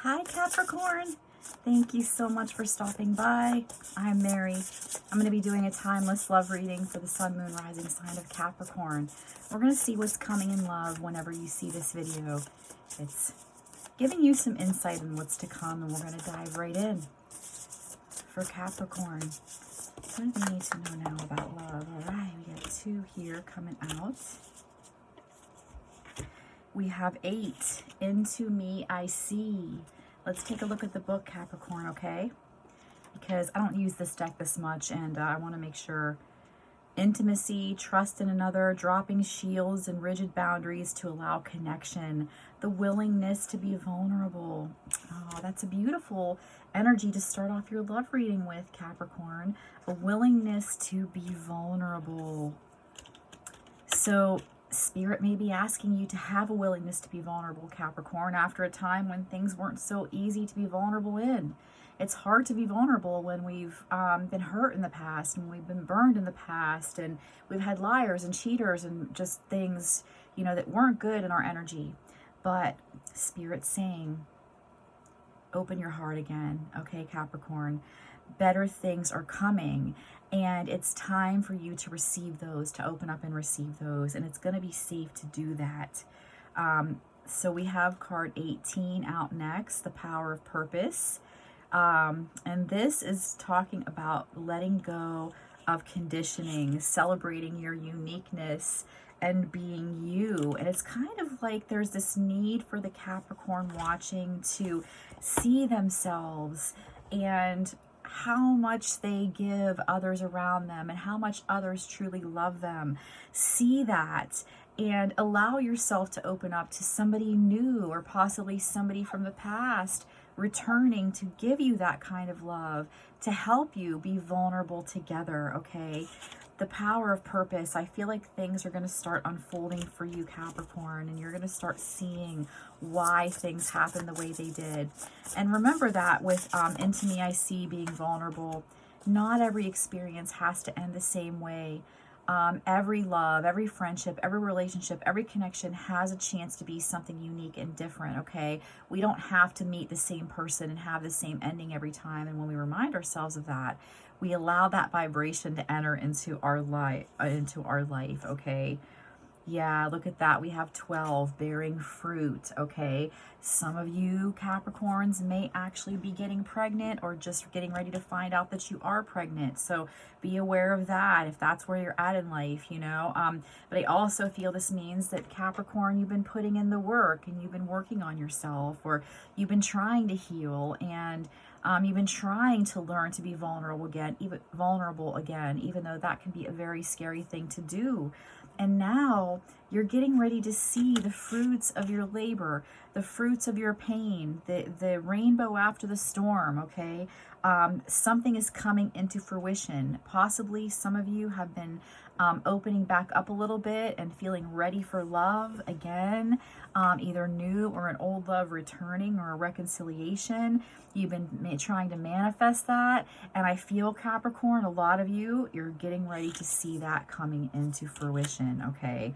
Hi, Capricorn. Thank you so much for stopping by. I'm Mary. I'm going to be doing a timeless love reading for the Sun, Moon, Rising sign of Capricorn. We're going to see what's coming in love whenever you see this video. It's giving you some insight on what's to come, and we're going to dive right in. For Capricorn, what do they need to know now about love? All right, we got 2 here coming out. We have 8. Into me I see. Let's take a look at the book, Capricorn, okay? Because I don't use this deck this much, and I want to make sure. Intimacy, trust in another, dropping shields and rigid boundaries to allow connection, the willingness to be vulnerable. Oh, that's a beautiful energy to start off your love reading with, Capricorn. A willingness to be vulnerable. So Spirit may be asking you to have a willingness to be vulnerable, Capricorn, after a time when things weren't so easy to be vulnerable in. It's hard to be vulnerable when we've been hurt in the past, and we've been burned in the past, and we've had liars and cheaters and just things, you know, that weren't good in our energy. But Spirit's saying, open your heart again, okay, Capricorn? Better things are coming, and it's time for you to receive those, to open up and receive those, and it's going to be safe to do that. So we have card 18 out next, the Power of Purpose. And this is talking about letting go of conditioning, celebrating your uniqueness, and being you. And it's kind of like there's this need for the Capricorn watching to see themselves and how much they give others around them and how much others truly love them. See that and allow yourself to open up to somebody new, or possibly somebody from the past returning to give you that kind of love, to help you be vulnerable together, okay? The Power of Purpose. I feel like things are going to start unfolding for you, Capricorn, and you're going to start seeing why things happen the way they did. And remember that with Into Me I See, being vulnerable, not every experience has to end the same way. Every love, every friendship, every relationship, every connection has a chance to be something unique and different, okay? We don't have to meet the same person and have the same ending every time. And when we remind ourselves of that, we allow that vibration to enter into our life, okay? Yeah, look at that. We have 12, bearing fruit, okay? Some of you Capricorns may actually be getting pregnant, or just getting ready to find out that you are pregnant. So be aware of that if that's where you're at in life, you know. But I also feel this means that, Capricorn, you've been putting in the work, and you've been working on yourself, or you've been trying to heal, and you've been trying to learn to be vulnerable again, even though that can be a very scary thing to do. And now you're getting ready to see the fruits of your labor, the fruits of your pain, the rainbow after the storm, okay? Something is coming into fruition. Possibly some of you have been opening back up a little bit and feeling ready for love again, either new or an old love returning, or a reconciliation. You've been trying to manifest that, and I feel, Capricorn, a lot of you, you're getting ready to see that coming into fruition, okay?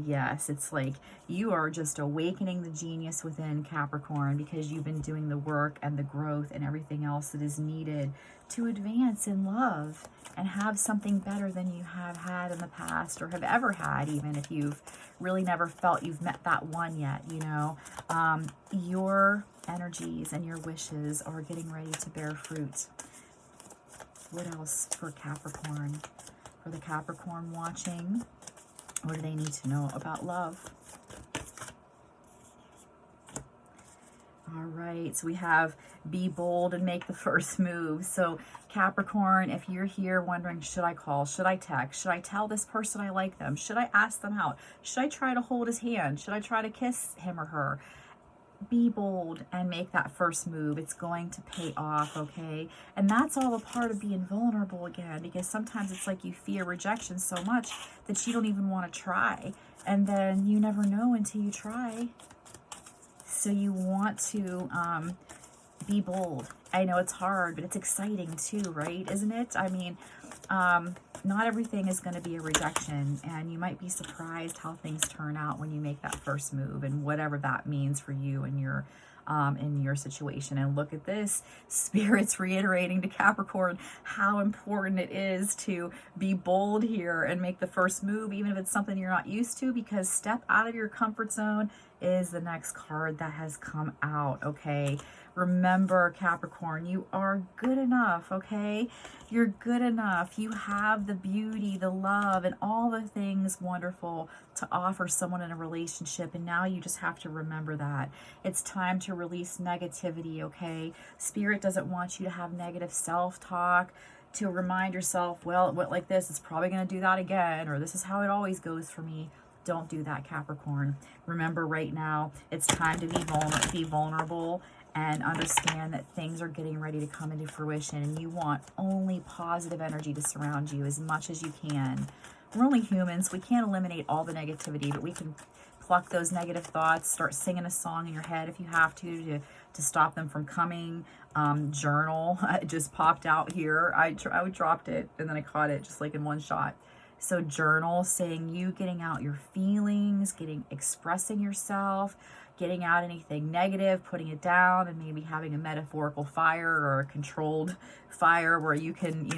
Yes, it's like you are just awakening the genius within, Capricorn, because you've been doing the work and the growth and everything else that is needed to advance in love and have something better than you have had in the past, or have ever had, even if you've really never felt you've met that one yet, you know. Your energies and your wishes are getting ready to bear fruit. What else for Capricorn? For the Capricorn watching, what do they need to know about love? All right, so we have be bold and make the first move. So Capricorn, if you're here wondering, should I call? Should I text? Should I tell this person I like them? Should I ask them out? Should I try to hold his hand? Should I try to kiss him or her? Be bold and make that first move. It's going to pay off, okay? And that's all a part of being vulnerable again, because sometimes it's like you fear rejection so much that you don't even want to try. And then you never know until you try. So you want to be bold. I know it's hard, but it's exciting too, right? Isn't it? I mean, not everything is going to be a rejection, and you might be surprised how things turn out when you make that first move, and whatever that means for you and your in your situation. And look at this, Spirit's reiterating to Capricorn how important it is to be bold here and make the first move, even if it's something you're not used to, because step out of your comfort zone is the next card that has come out, okay? Remember, Capricorn, you are good enough, okay? You're good enough. You have the beauty, the love, and all the things wonderful to offer someone in a relationship, and now you just have to remember that. It's time to release negativity, okay? Spirit doesn't want you to have negative self-talk, to remind yourself, well, it went like this, it's probably going to do that again, or this is how it always goes for me. Don't do that, Capricorn. Remember, right now, it's time to be vulnerable and understand that things are getting ready to come into fruition, and you want only positive energy to surround you as much as you can. We're only humans. We can't eliminate all the negativity, but we can pluck those negative thoughts, start singing a song in your head if you have to stop them from coming. Journal. It just popped out here. I dropped it and then I caught it just like in one shot. So journal, saying you getting out your feelings, expressing yourself, getting out anything negative, putting it down, and maybe having a metaphorical fire or a controlled fire where you can,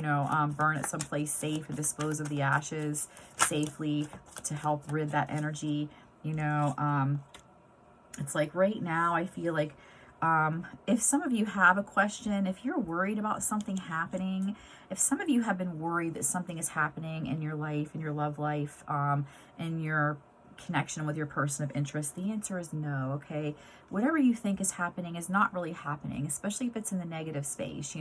burn it someplace safe and dispose of the ashes safely to help rid that energy. It's like right now, I feel like if some of you have a question, if you're worried about something happening, if some of you have been worried that something is happening in your life, in your love life, in your connection with your person of interest, the answer is no, okay? Whatever you think is happening is not really happening, especially if it's in the negative space,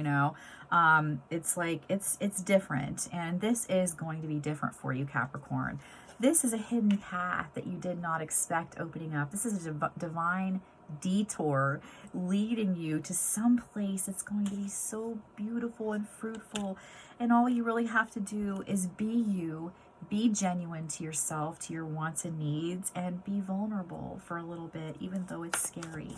It's like, it's different, and this is going to be different for you, Capricorn. This is a hidden path that you did not expect opening up. This is a divine detour leading you to some place that's going to be so beautiful and fruitful, and all you really have to do is be you, be genuine to yourself, to your wants and needs, and be vulnerable for a little bit, even though it's scary.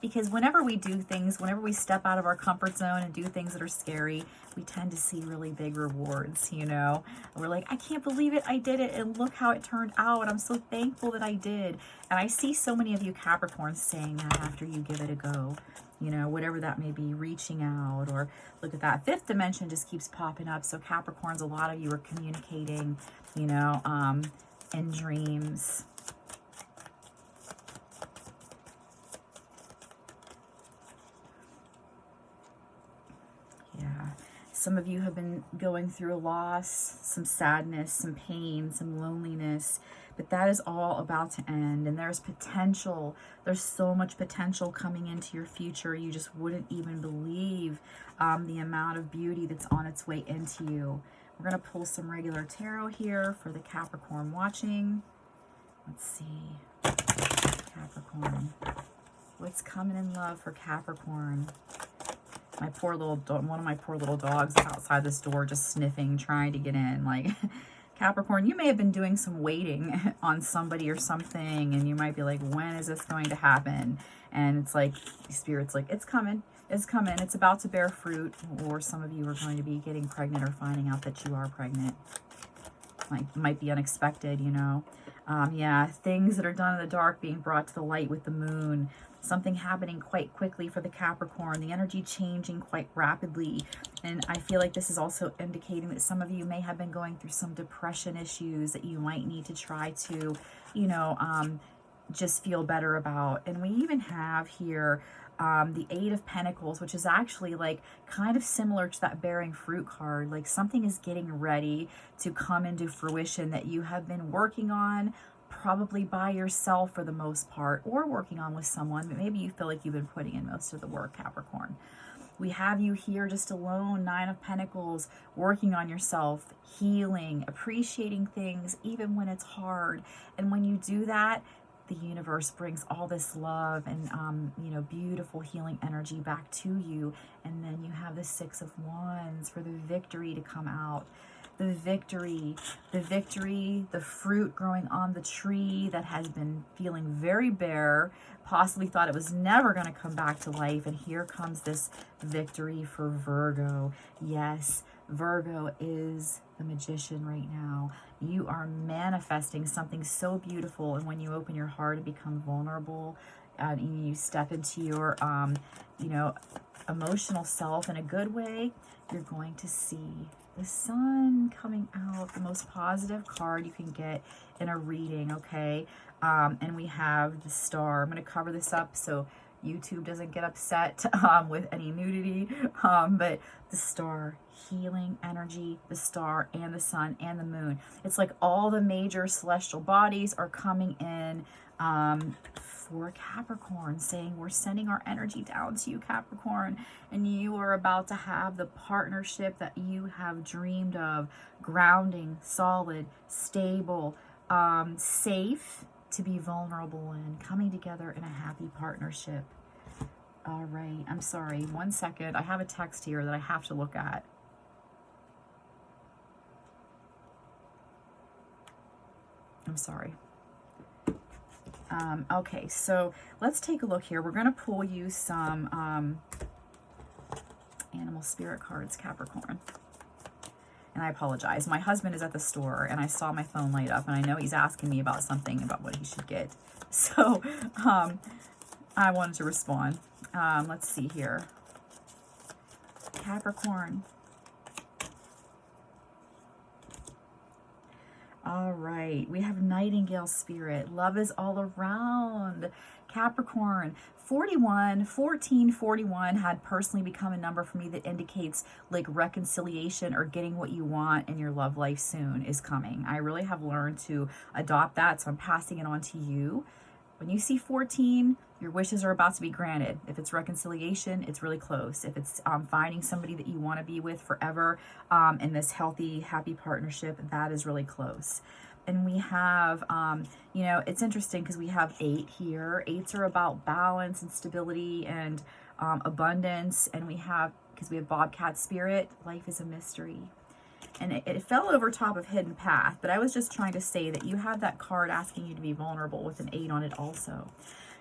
Because whenever we do things, whenever we step out of our comfort zone and do things that are scary, we tend to see really big rewards, We're like, I can't believe it, I did it, and look how it turned out. I'm so thankful that I did. And I see so many of you Capricorns saying that after you give it a go, whatever that may be, reaching out, or look at that. Fifth dimension just keeps popping up. So Capricorns, a lot of you are communicating, in dreams. Some of you have been going through a loss, some sadness, some pain, some loneliness, but that is all about to end. And there's potential. There's so much potential coming into your future. You just wouldn't even believe the amount of beauty that's on its way into you. We're going to pull some regular tarot here for the Capricorn watching. Let's see. Capricorn. What's coming in love for Capricorn? One of my poor little dogs is outside this door just sniffing, trying to get in. Like, Capricorn, you may have been doing some waiting on somebody or something, and you might be like, when is this going to happen? And it's like, Spirit's like, it's coming. It's coming. It's about to bear fruit. Or some of you are going to be getting pregnant or finding out that you are pregnant. Like, might be unexpected, Yeah, things that are done in the dark being brought to the light with the moon. Something happening quite quickly for the Capricorn, the energy changing quite rapidly. And I feel like this is also indicating that some of you may have been going through some depression issues that you might need to try to, just feel better about. And we even have here the Eight of Pentacles, which is actually like kind of similar to that bearing fruit card. Like something is getting ready to come into fruition that you have been working on, probably by yourself for the most part, or working on with someone, but maybe you feel like you've been putting in most of the work, Capricorn. We have you here just alone, Nine of Pentacles, working on yourself, healing, appreciating things, even when it's hard. And when you do that, the universe brings all this love and, beautiful healing energy back to you. And then you have the Six of Wands for the victory to come out. The victory, the fruit growing on the tree that has been feeling very bare, possibly thought it was never going to come back to life. And here comes this victory for Virgo. Yes, Virgo is the magician right now. You are manifesting something so beautiful. And when you open your heart and become vulnerable, and you step into your, you know, emotional self in a good way, you're going to see the sun coming out, the most positive card you can get in a reading, okay? And we have the star. I'm going to cover this up so YouTube doesn't get upset with any nudity, but the star, healing energy, the star and the sun and the moon. It's like all the major celestial bodies are coming in for Capricorn, saying we're sending our energy down to you, Capricorn, and you are about to have the partnership that you have dreamed of, grounding, solid, stable, safe to be vulnerable in, coming together in a happy partnership. All right, I'm sorry, 1 second. I have a text here that I have to look at. I'm sorry. Okay, so let's take a look here. We're going to pull you some animal spirit cards, Capricorn. And I apologize. My husband is at the store, and I saw my phone light up, and I know he's asking me about something, about what he should get. So I wanted to respond. Let's see here. Capricorn. All right, we have Nightingale Spirit. Love is all around. Capricorn, 1441 had personally become a number for me that indicates like reconciliation or getting what you want in your love life soon is coming. I really have learned to adopt that, so I'm passing it on to you. When you see 14, your wishes are about to be granted. If it's reconciliation, it's really close. If it's finding somebody that you want to be with forever in this healthy, happy partnership, that is really close. And we have, you know, it's interesting because we have 8 here. 8s are about balance and stability and abundance. And we have, because we have Bobcat Spirit, life is a mystery. And it fell over top of Hidden Path, but I was just trying to say that you have that card asking you to be vulnerable with an 8 on it also.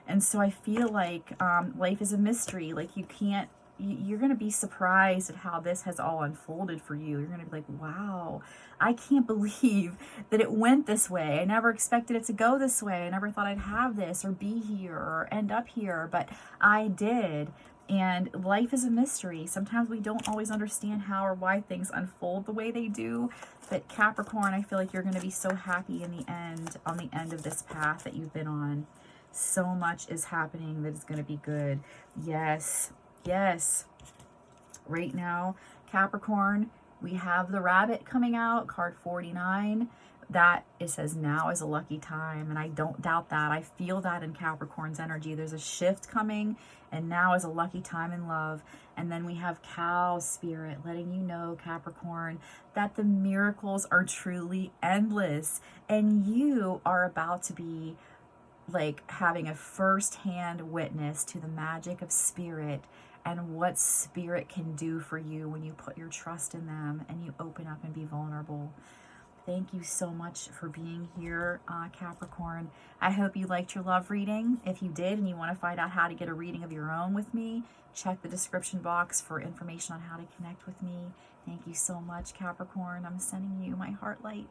And so I feel like life is a mystery. Like you can't, you're going to be surprised at how this has all unfolded for you. You're going to be like, wow, I can't believe that it went this way. I never expected it to go this way. I never thought I'd have this or be here or end up here, but I did. And life is a mystery. Sometimes we don't always understand how or why things unfold the way they do. But Capricorn, I feel like you're going to be so happy in the end, on the end of this path that you've been on. So much is happening that is going to be good. Yes, yes. Right now, Capricorn, we have the rabbit coming out, card 49. That, it says now is a lucky time, and I don't doubt that. I feel that in Capricorn's energy. There's a shift coming, and now is a lucky time in love. And then we have Cow Spirit letting you know, Capricorn, that the miracles are truly endless, and you are about to be like having a first-hand witness to the magic of spirit and what spirit can do for you when you put your trust in them and you open up and be vulnerable. Thank you so much for being here, Capricorn. I hope you liked your love reading. If you did and you want to find out how to get a reading of your own with me, check the description box for information on how to connect with me. Thank you so much, Capricorn. I'm sending you my heart light.